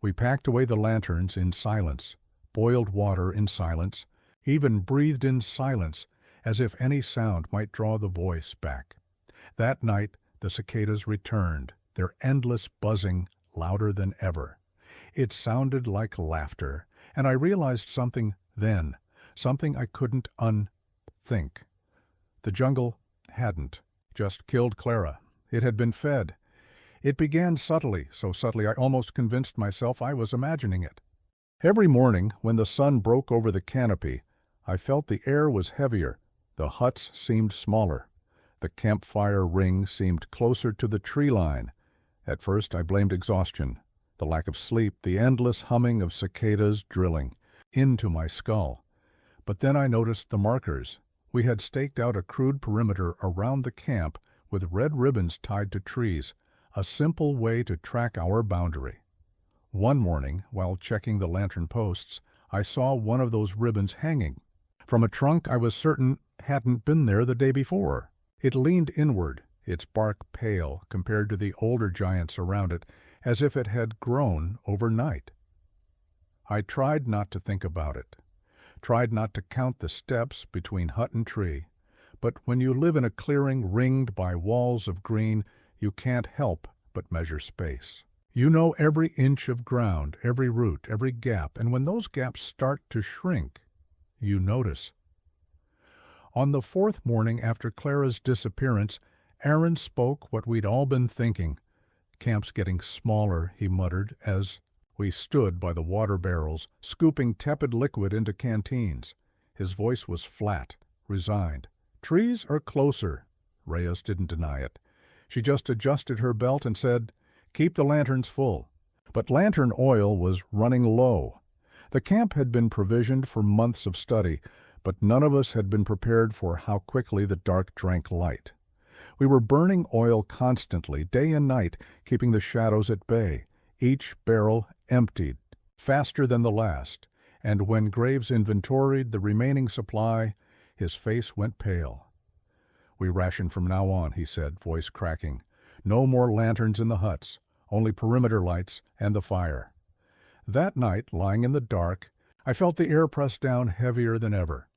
We packed away the lanterns in silence, boiled water in silence, even breathed in silence, as if any sound might draw the voice back. That night, the cicadas returned, their endless buzzing louder than ever. It sounded like laughter, and I realized something then, something I couldn't unthink. The jungle hadn't just killed Clara. It had been fed. It began subtly, so subtly I almost convinced myself I was imagining it. Every morning, when the sun broke over the canopy, I felt the air was heavier, the huts seemed smaller. The campfire ring seemed closer to the tree line. At first I blamed exhaustion, the lack of sleep, the endless humming of cicadas drilling into my skull. But then I noticed the markers. We had staked out a crude perimeter around the camp with red ribbons tied to trees, a simple way to track our boundary. One morning, while checking the lantern posts, I saw one of those ribbons hanging from a trunk I was certain hadn't been there the day before. It leaned inward, its bark pale compared to the older giants around it, as if it had grown overnight. I tried not to think about it, tried not to count the steps between hut and tree, but when you live in a clearing ringed by walls of green, you can't help but measure space. You know every inch of ground, every root, every gap, and when those gaps start to shrink, you notice. On the fourth morning after Clara's disappearance, Aaron spoke what we'd all been thinking. Camp's getting smaller, he muttered, as we stood by the water barrels, scooping tepid liquid into canteens. His voice was flat, resigned. Trees are closer. Reyes didn't deny it. She just adjusted her belt and said, "Keep the lanterns full." But lantern oil was running low. The camp had been provisioned for months of study, but none of us had been prepared for how quickly the dark drank light. We were burning oil constantly, day and night, keeping the shadows at bay. Each barrel emptied, faster than the last, and when Graves inventoried the remaining supply, his face went pale. "We ration from now on," he said, voice cracking. "No more lanterns in the huts, only perimeter lights and the fire." That night, lying in the dark, I felt the air press down heavier than ever.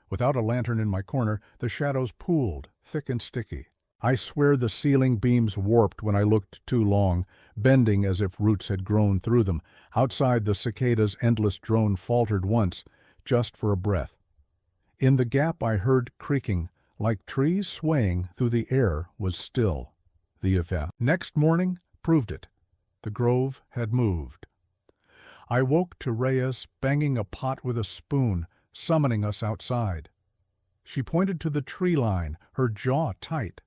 Without a lantern in my corner, the shadows pooled, thick and sticky. I swear the ceiling beams warped when I looked too long, bending as if roots had grown through them. Outside, the cicada's endless drone faltered once, just for a breath. In the gap I heard creaking, like trees swaying through the air, was still. The event next morning proved it. The grove had moved. I woke to Reyes banging a pot with a spoon, summoning us outside. She pointed to the tree line, her jaw tight.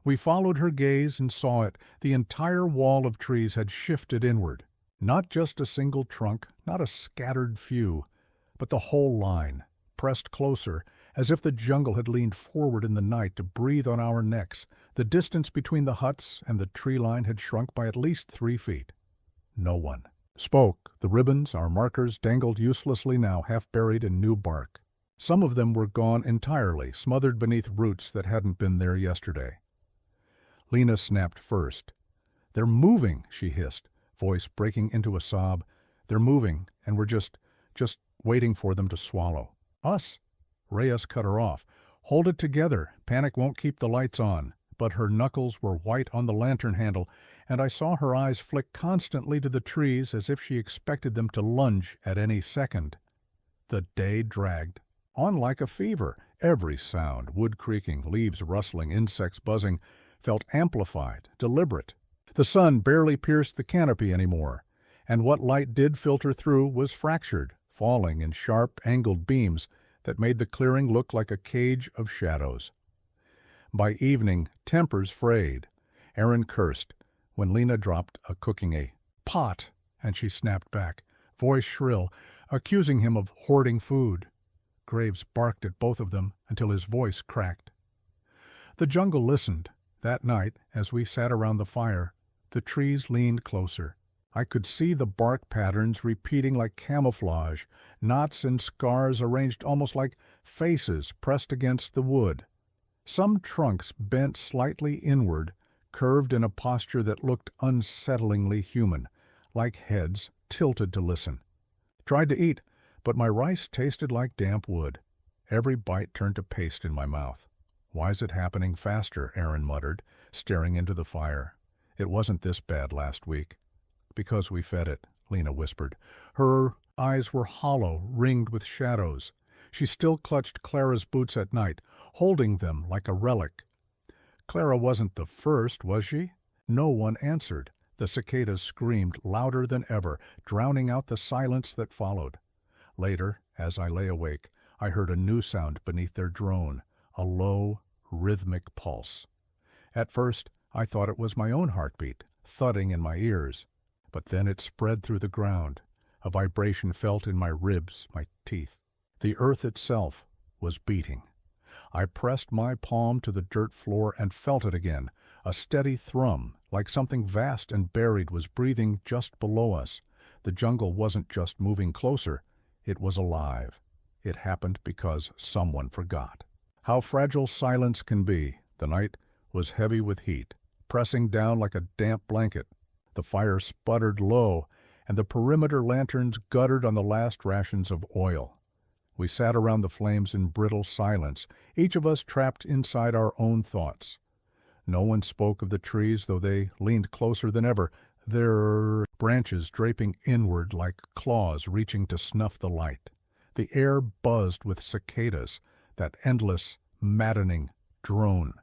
We followed her gaze and saw it. The entire wall of trees had shifted inward. Not just a single trunk, not a scattered few, but the whole line, pressed closer, as if the jungle had leaned forward in the night to breathe on our necks. The distance between the huts and the tree line had shrunk by at least 3 feet. No one spoke. The ribbons, our markers, dangled uselessly now, half buried in new bark. Some of them were gone entirely, smothered beneath roots that hadn't been there yesterday. Lena snapped first. "They're moving," she hissed, voice breaking into a sob. "They're moving, and we're just waiting for them to swallow us." Reyes cut her off. "Hold it together. Panic won't keep the lights on." But her knuckles were white on the lantern handle, and I saw her eyes flick constantly to the trees as if she expected them to lunge at any second. The day dragged on like a fever. Every sound, wood creaking, leaves rustling, insects buzzing, felt amplified, deliberate. The sun barely pierced the canopy anymore, and what light did filter through was fractured, falling in sharp, angled beams that made the clearing look like a cage of shadows. By evening, tempers frayed. Aaron cursed when Lena dropped a cooking pot, and she snapped back, voice shrill, accusing him of hoarding food. Graves barked at both of them until his voice cracked. The jungle listened. That night, as we sat around the fire, the trees leaned closer. I could see the bark patterns repeating like camouflage, knots and scars arranged almost like faces pressed against the wood. Some trunks bent slightly inward, curved in a posture that looked unsettlingly human, like heads tilted to listen. Tried to eat, but my rice tasted like damp wood. Every bite turned to paste in my mouth. "Why's it happening faster?" Aaron muttered, staring into the fire. "It wasn't this bad last week." "Because we fed it," Lena whispered. Her eyes were hollow, ringed with shadows. She still clutched Clara's boots at night, holding them like a relic. Clara wasn't the first, was she? No one answered. The cicadas screamed louder than ever, drowning out the silence that followed. Later, as I lay awake, I heard a new sound beneath their drone, a low, rhythmic pulse. At first, I thought it was my own heartbeat, thudding in my ears. But then it spread through the ground, a vibration felt in my ribs, my teeth. The earth itself was beating. I pressed my palm to the dirt floor and felt it again, a steady thrum, like something vast and buried was breathing just below us. The jungle wasn't just moving closer, it was alive. It happened because someone forgot. How fragile silence can be. The night was heavy with heat, pressing down like a damp blanket. The fire sputtered low, and the perimeter lanterns guttered on the last rations of oil. We sat around the flames in brittle silence, each of us trapped inside our own thoughts. No one spoke of the trees, though they leaned closer than ever, their branches draping inward like claws reaching to snuff the light. The air buzzed with cicadas, that endless, maddening drone.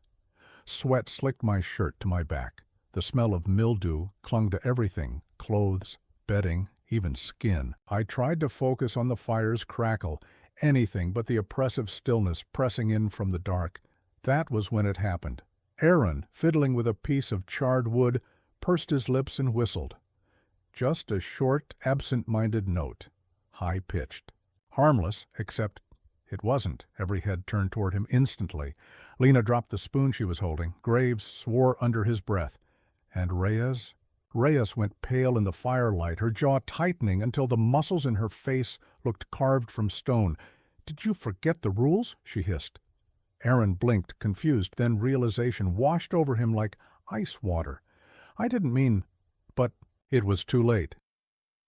Sweat slicked my shirt to my back. The smell of mildew clung to everything, clothes, bedding, even skin. I tried to focus on the fire's crackle, anything but the oppressive stillness pressing in from the dark. That was when it happened. Aaron, fiddling with a piece of charred wood, pursed his lips and whistled. Just a short, absent-minded note, high-pitched. Harmless, except it wasn't. Every head turned toward him instantly. Lena dropped the spoon she was holding. Graves swore under his breath. And Reyes? Reyes went pale in the firelight, her jaw tightening until the muscles in her face looked carved from stone. "Did you forget the rules?" she hissed. Aaron blinked, confused, then realization washed over him like ice water. "I didn't mean—" But it was too late.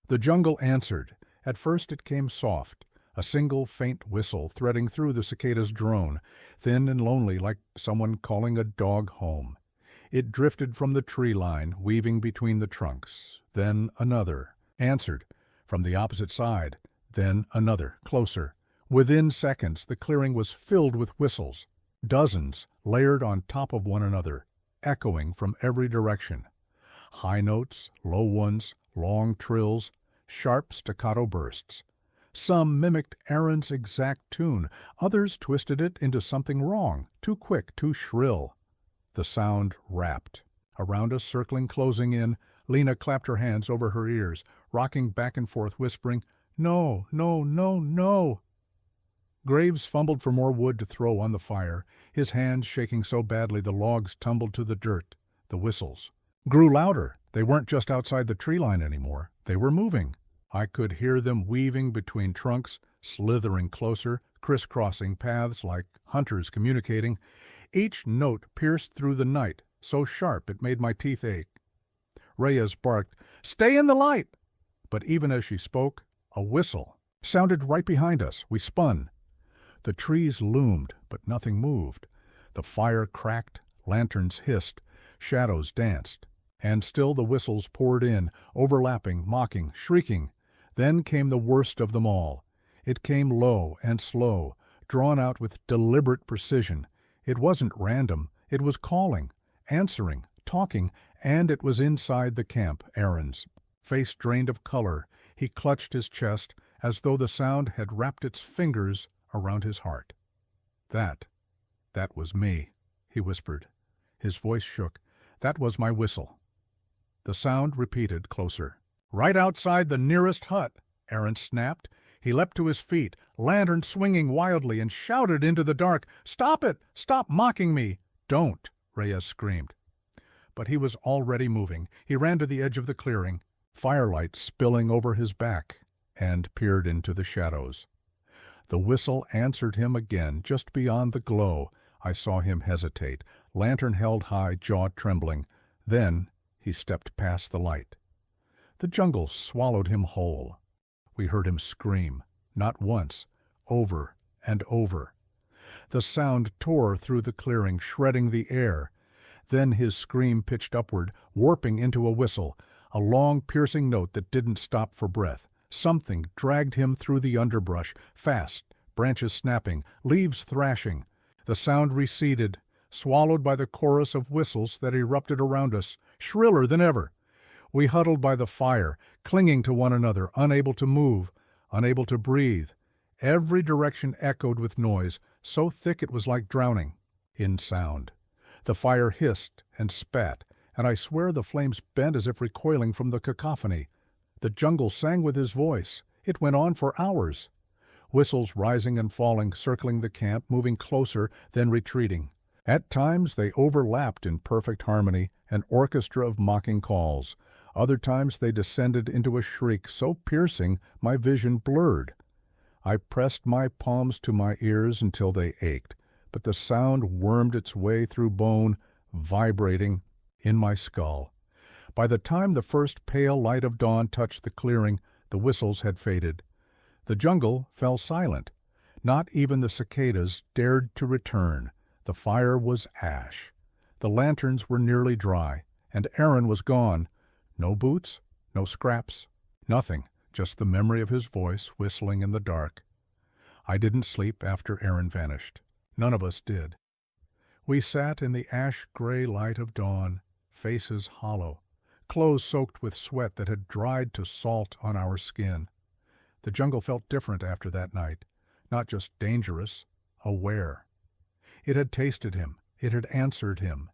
The jungle answered. At first it came soft, a single faint whistle threading through the cicada's drone, thin and lonely like someone calling a dog home. It drifted from the tree line, weaving between the trunks. Then another, answered, from the opposite side. Then another, closer. Within seconds, the clearing was filled with whistles, dozens layered on top of one another, echoing from every direction. High notes, low ones, long trills, sharp staccato bursts. Some mimicked Aaron's exact tune, others twisted it into something wrong, too quick, too shrill. The sound wrapped. Around us, circling, closing in, Lena clapped her hands over her ears, rocking back and forth, whispering, "No, no, no, no." Graves fumbled for more wood to throw on the fire, his hands shaking so badly the logs tumbled to the dirt. The whistles grew louder. They weren't just outside the tree line anymore. They were moving. I could hear them weaving between trunks, slithering closer, crisscrossing paths like hunters communicating. Each note pierced through the night, so sharp it made my teeth ache. Reyes barked, "Stay in the light!" But even as she spoke, a whistle sounded right behind us. We spun. The trees loomed, but nothing moved. The fire cracked, lanterns hissed, shadows danced. And still the whistles poured in, overlapping, mocking, shrieking. Then came the worst of them all. It came low and slow, drawn out with deliberate precision. It wasn't random. It was calling, answering, talking, and it was inside the camp, Aaron's. Face drained of color, he clutched his chest as though the sound had wrapped its fingers around his heart. That was me," he whispered. His voice shook. "That was my whistle." The sound repeated, closer. "Right outside the nearest hut," Aaron snapped. He leapt to his feet, lantern swinging wildly, and shouted into the dark, "Stop it! Stop mocking me!" "Don't!" Reyes screamed. But he was already moving. He ran to the edge of the clearing, firelight spilling over his back, and peered into the shadows. The whistle answered him again, just beyond the glow. I saw him hesitate, lantern held high, jaw trembling. Then he stepped past the light. The jungle swallowed him whole. We heard him scream, not once, over and over. The sound tore through the clearing, shredding the air. Then his scream pitched upward, warping into a whistle, a long, piercing note that didn't stop for breath. Something dragged him through the underbrush, fast, branches snapping, leaves thrashing. The sound receded, swallowed by the chorus of whistles that erupted around us, shriller than ever. We huddled by the fire, clinging to one another, unable to move, unable to breathe. Every direction echoed with noise, so thick it was like drowning in sound. The fire hissed and spat, and I swear the flames bent as if recoiling from the cacophony. The jungle sang with his voice. It went on for hours. Whistles rising and falling, circling the camp, moving closer, then retreating. At times they overlapped in perfect harmony, an orchestra of mocking calls. Other times they descended into a shriek so piercing my vision blurred. I pressed my palms to my ears until they ached, but the sound wormed its way through bone, vibrating in my skull. By the time the first pale light of dawn touched the clearing, the whistles had faded. The jungle fell silent. Not even the cicadas dared to return. The fire was ash. The lanterns were nearly dry, and Aaron was gone. No boots, no scraps, nothing, just the memory of his voice whistling in the dark. I didn't sleep after Aaron vanished. None of us did. We sat in the ash-gray light of dawn, faces hollow, clothes soaked with sweat that had dried to salt on our skin. The jungle felt different after that night, not just dangerous, aware. It had tasted him, it had answered him,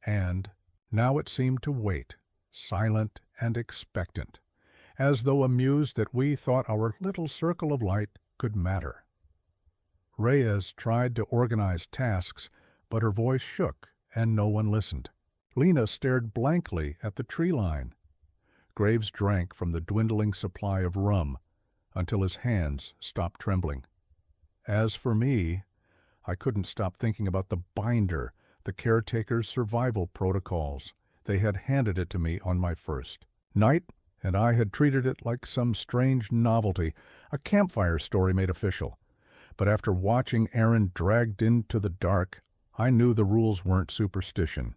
and now it seemed to wait, silent and expectant, as though amused that we thought our little circle of light could matter. Reyes tried to organize tasks, but her voice shook and no one listened. Lena stared blankly at the tree line. Graves drank from the dwindling supply of rum until his hands stopped trembling. As for me, I couldn't stop thinking about the binder, the caretaker's survival protocols. They had handed it to me on my first night, and I had treated it like some strange novelty, a campfire story made official. But after watching Aaron dragged into the dark, I knew the rules weren't superstition.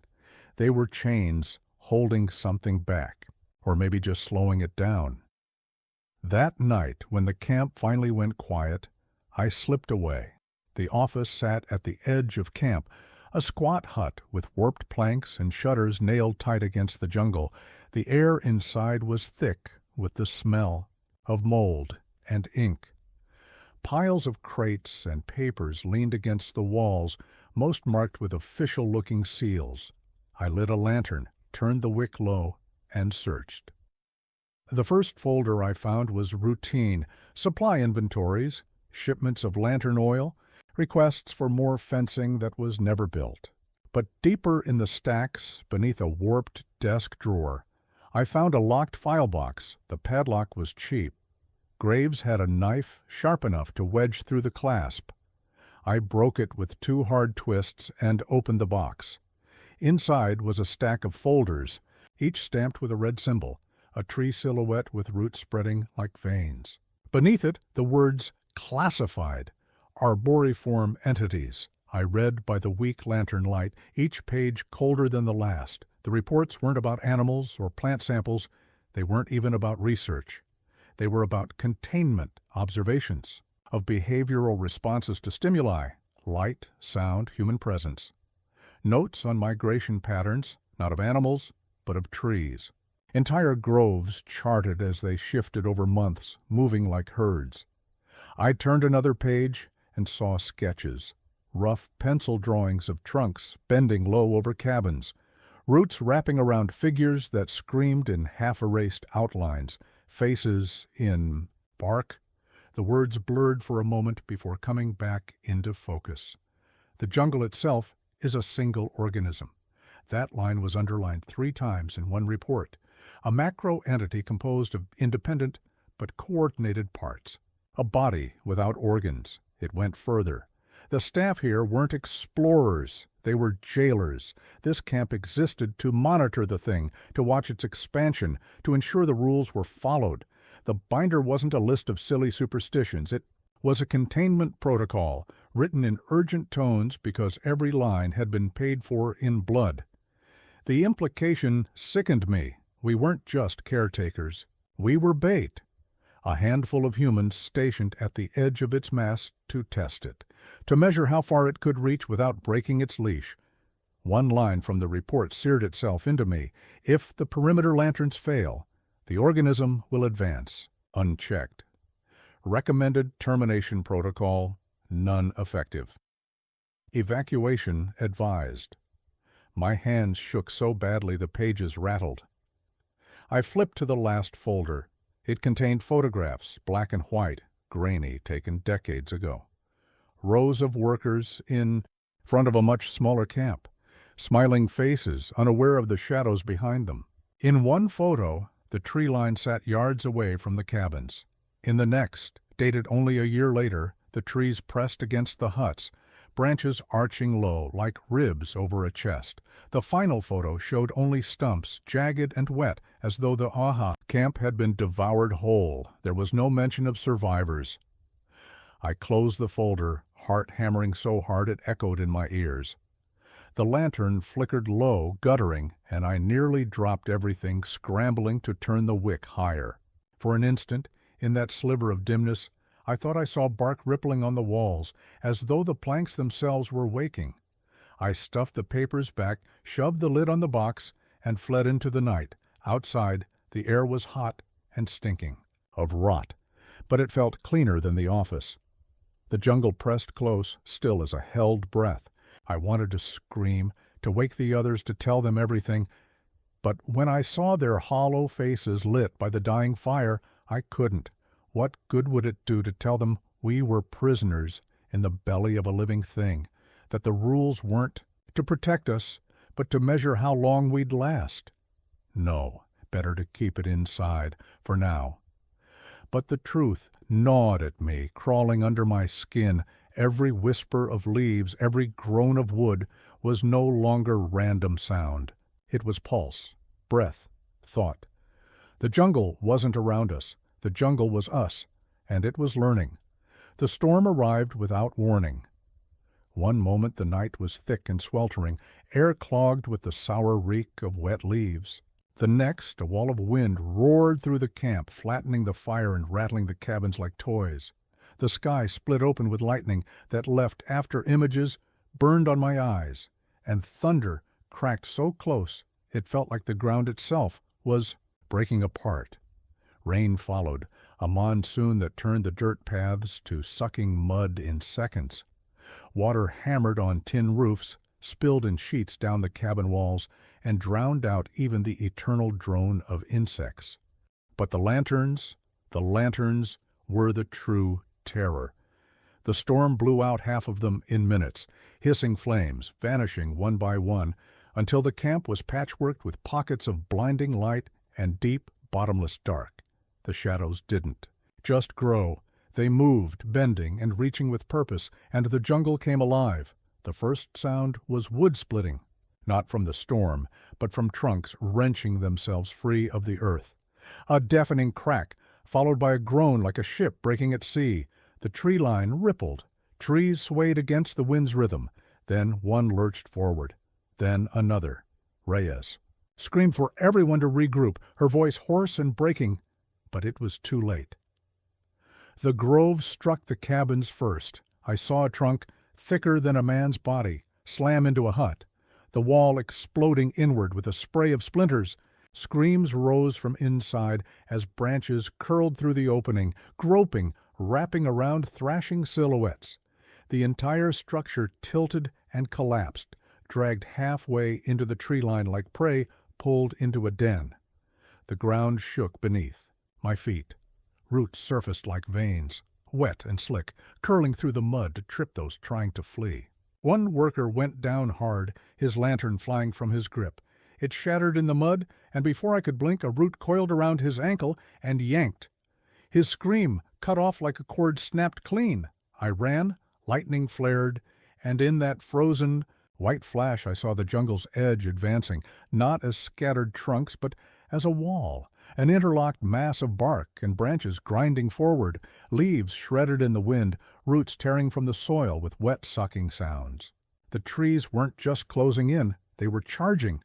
They were chains holding something back, or maybe just slowing it down. That night, when the camp finally went quiet, I slipped away. The office sat at the edge of camp, a squat hut with warped planks and shutters nailed tight against the jungle. The air inside was thick with the smell of mold and ink. Piles of crates and papers leaned against the walls, most marked with official-looking seals. I lit a lantern, turned the wick low, and searched. The first folder I found was routine, supply inventories, shipments of lantern oil, requests for more fencing that was never built. But deeper in the stacks, beneath a warped desk drawer, I found a locked file box. The padlock was cheap. Graves had a knife sharp enough to wedge through the clasp. I broke it with 2 hard twists and opened the box. Inside was a stack of folders, each stamped with a red symbol, a tree silhouette with roots spreading like veins. Beneath it, the words "Classified," arboriform entities. I read by the weak lantern light, each page colder than the last. The reports weren't about animals or plant samples. They weren't even about research. They were about containment observations of behavioral responses to stimuli, light, sound, human presence. Notes on migration patterns, not of animals, but of trees. Entire groves charted as they shifted over months, moving like herds. I turned another page and saw sketches, rough pencil drawings of trunks bending low over cabins, roots wrapping around figures that screamed in half-erased outlines, faces in bark. The words blurred for a moment before coming back into focus. The jungle itself is a single organism. That line was underlined 3 times in one report. A macro entity composed of independent but coordinated parts. A body without organs. It went further. The staff here weren't explorers. They were jailers. This camp existed to monitor the thing, to watch its expansion, to ensure the rules were followed. The binder wasn't a list of silly superstitions. It was a containment protocol, written in urgent tones because every line had been paid for in blood. The implication sickened me. We weren't just caretakers. We were bait. A handful of humans stationed at the edge of its mass to test it, to measure how far it could reach without breaking its leash. One line from the report seared itself into me. If the perimeter lanterns fail, the organism will advance, unchecked. Recommended termination protocol, none effective. Evacuation advised. My hands shook so badly the pages rattled. I flipped to the last folder. It contained photographs, black and white, grainy, taken decades ago. Rows of workers in front of a much smaller camp, smiling faces, unaware of the shadows behind them. In one photo, the tree line sat yards away from the cabins. In the next, dated only a year later, the trees pressed against the huts, branches arching low like ribs over a chest. The final photo showed only stumps, jagged and wet, as though the Aha camp had been devoured whole. There was no mention of survivors. I closed the folder, heart hammering so hard it echoed in my ears. The lantern flickered low, guttering, and I nearly dropped everything, scrambling to turn the wick higher. For an instant, in that sliver of dimness, I thought I saw bark rippling on the walls, as though the planks themselves were waking. I stuffed the papers back, shoved the lid on the box, and fled into the night. Outside, the air was hot and stinking, of rot, but it felt cleaner than the office. The jungle pressed close, still as a held breath. I wanted to scream, to wake the others, to tell them everything, but when I saw their hollow faces lit by the dying fire, I couldn't. What good would it do to tell them we were prisoners in the belly of a living thing, that the rules weren't to protect us, but to measure how long we'd last? No, better to keep it inside, for now. But the truth gnawed at me, crawling under my skin. Every whisper of leaves, every groan of wood was no longer random sound. It was pulse, breath, thought. The jungle wasn't around us. The jungle was us, and it was learning. The storm arrived without warning. One moment the night was thick and sweltering, air clogged with the sour reek of wet leaves. The next, a wall of wind roared through the camp, flattening the fire and rattling the cabins like toys. The sky split open with lightning that left after images burned on my eyes, and thunder cracked so close it felt like the ground itself was breaking apart. Rain followed, a monsoon that turned the dirt paths to sucking mud in seconds. Water hammered on tin roofs, spilled in sheets down the cabin walls, and drowned out even the eternal drone of insects. But the lanterns were the true terror. The storm blew out half of them in minutes, hissing flames, vanishing one by one, until the camp was patchworked with pockets of blinding light and deep, bottomless dark. The shadows didn't just grow. They moved, bending and reaching with purpose, and the jungle came alive. The first sound was wood splitting, not from the storm, but from trunks wrenching themselves free of the earth. A deafening crack, followed by a groan like a ship breaking at sea. The tree line rippled. Trees swayed against the wind's rhythm. Then one lurched forward. Then another. Reyes screamed for everyone to regroup, her voice hoarse and breaking, but it was too late. The grove struck the cabins first. I saw a trunk, thicker than a man's body, slam into a hut, the wall exploding inward with a spray of splinters. Screams rose from inside as branches curled through the opening, groping, wrapping around thrashing silhouettes. The entire structure tilted and collapsed, dragged halfway into the tree line like prey pulled into a den. The ground shook beneath my feet. Roots surfaced like veins, wet and slick, curling through the mud to trip those trying to flee. One worker went down hard, his lantern flying from his grip. It shattered in the mud, and before I could blink, a root coiled around his ankle and yanked. His scream cut off like a cord snapped clean. I ran, lightning flared, and in that frozen, white flash I saw the jungle's edge advancing, not as scattered trunks, but as a wall, an interlocked mass of bark and branches grinding forward, leaves shredded in the wind, roots tearing from the soil with wet sucking sounds. The trees weren't just closing in, they were charging.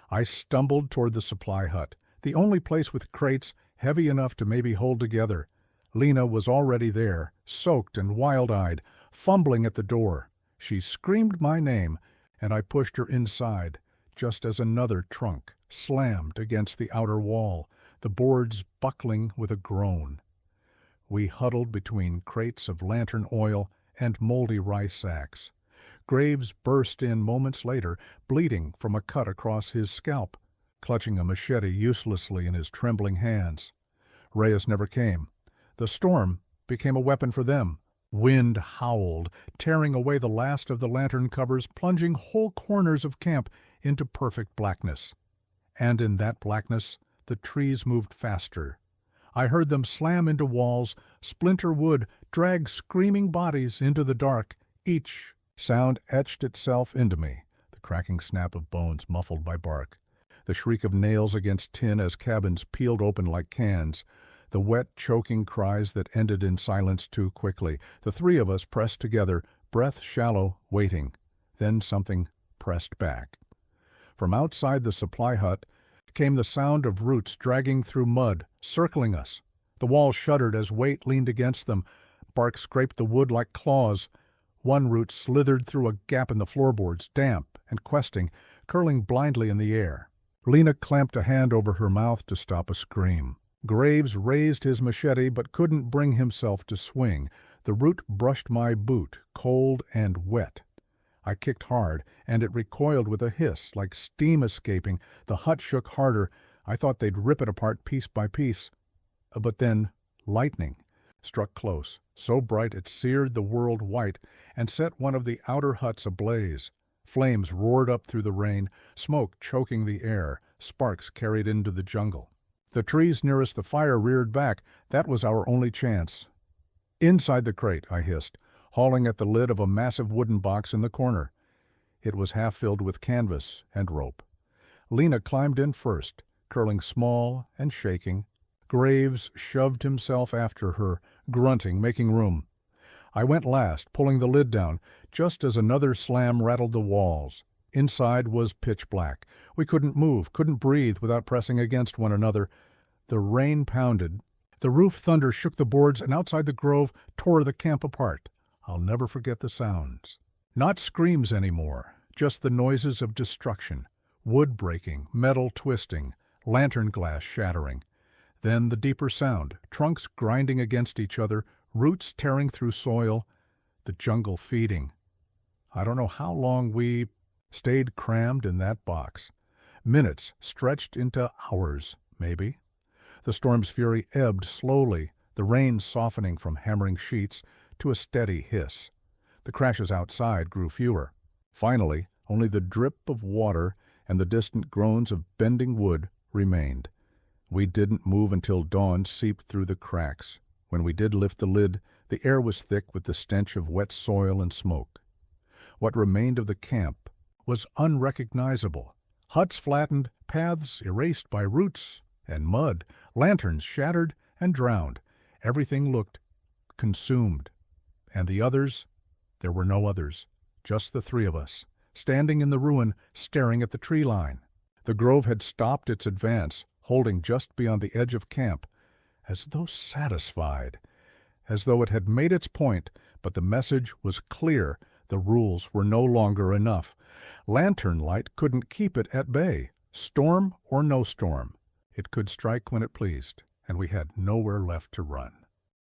I stumbled toward the supply hut, the only place with crates heavy enough to maybe hold together. Lena was already there, soaked and wild-eyed, fumbling at the door. She screamed my name, and I pushed her inside, just as another trunk slammed against the outer wall, the boards buckling with a groan. We huddled between crates of lantern oil and moldy rice sacks. Graves burst in moments later, bleeding from a cut across his scalp, clutching a machete uselessly in his trembling hands. Reyes never came. The storm became a weapon for them. Wind howled, tearing away the last of the lantern covers, plunging whole corners of camp into perfect blackness. And in that blackness, the trees moved faster. I heard them slam into walls, splinter wood, drag screaming bodies into the dark. Each sound etched itself into me, the cracking snap of bones muffled by bark, the shriek of nails against tin as cabins peeled open like cans, the wet, choking cries that ended in silence too quickly. The three of us pressed together, breath shallow, waiting. Then something pressed back. From outside the supply hut came the sound of roots dragging through mud, circling us. The walls shuddered as weight leaned against them. Bark scraped the wood like claws. One root slithered through a gap in the floorboards, damp and questing, curling blindly in the air. Lena clamped a hand over her mouth to stop a scream. Graves raised his machete but couldn't bring himself to swing. The root brushed my boot, cold and wet. I kicked hard, and it recoiled with a hiss, like steam escaping. The hut shook harder. I thought they'd rip it apart piece by piece. But then lightning struck close, so bright it seared the world white and set one of the outer huts ablaze. Flames roared up through the rain, smoke choking the air, sparks carried into the jungle. The trees nearest the fire reared back. That was our only chance. "Inside the crate," I hissed, hauling at the lid of a massive wooden box in the corner. It was half filled with canvas and rope. Lena climbed in first, curling small and shaking. Graves shoved himself after her, grunting, making room. I went last, pulling the lid down, just as another slam rattled the walls. Inside was pitch black. We couldn't move, couldn't breathe without pressing against one another. The rain pounded. The roof thunder shook the boards, and outside the grove tore the camp apart. I'll never forget the sounds. Not screams anymore, just the noises of destruction. Wood breaking, metal twisting, lantern glass shattering. Then the deeper sound, trunks grinding against each other, roots tearing through soil, the jungle feeding. I don't know how long we stayed crammed in that box. Minutes stretched into hours, maybe. The storm's fury ebbed slowly, the rain softening from hammering sheets to a steady hiss. The crashes outside grew fewer. Finally, only the drip of water and the distant groans of bending wood remained. We didn't move until dawn seeped through the cracks. When we did lift the lid, the air was thick with the stench of wet soil and smoke. What remained of the camp was unrecognizable. Huts flattened, paths erased by roots and mud, lanterns shattered and drowned. Everything looked consumed. And the others? There were no others, just the three of us, standing in the ruin, staring at the tree line. The grove had stopped its advance, holding just beyond the edge of camp, as though satisfied, as though it had made its point, but the message was clear. The rules were no longer enough. Lantern light couldn't keep it at bay. Storm or no storm, it could strike when it pleased, and we had nowhere left to run.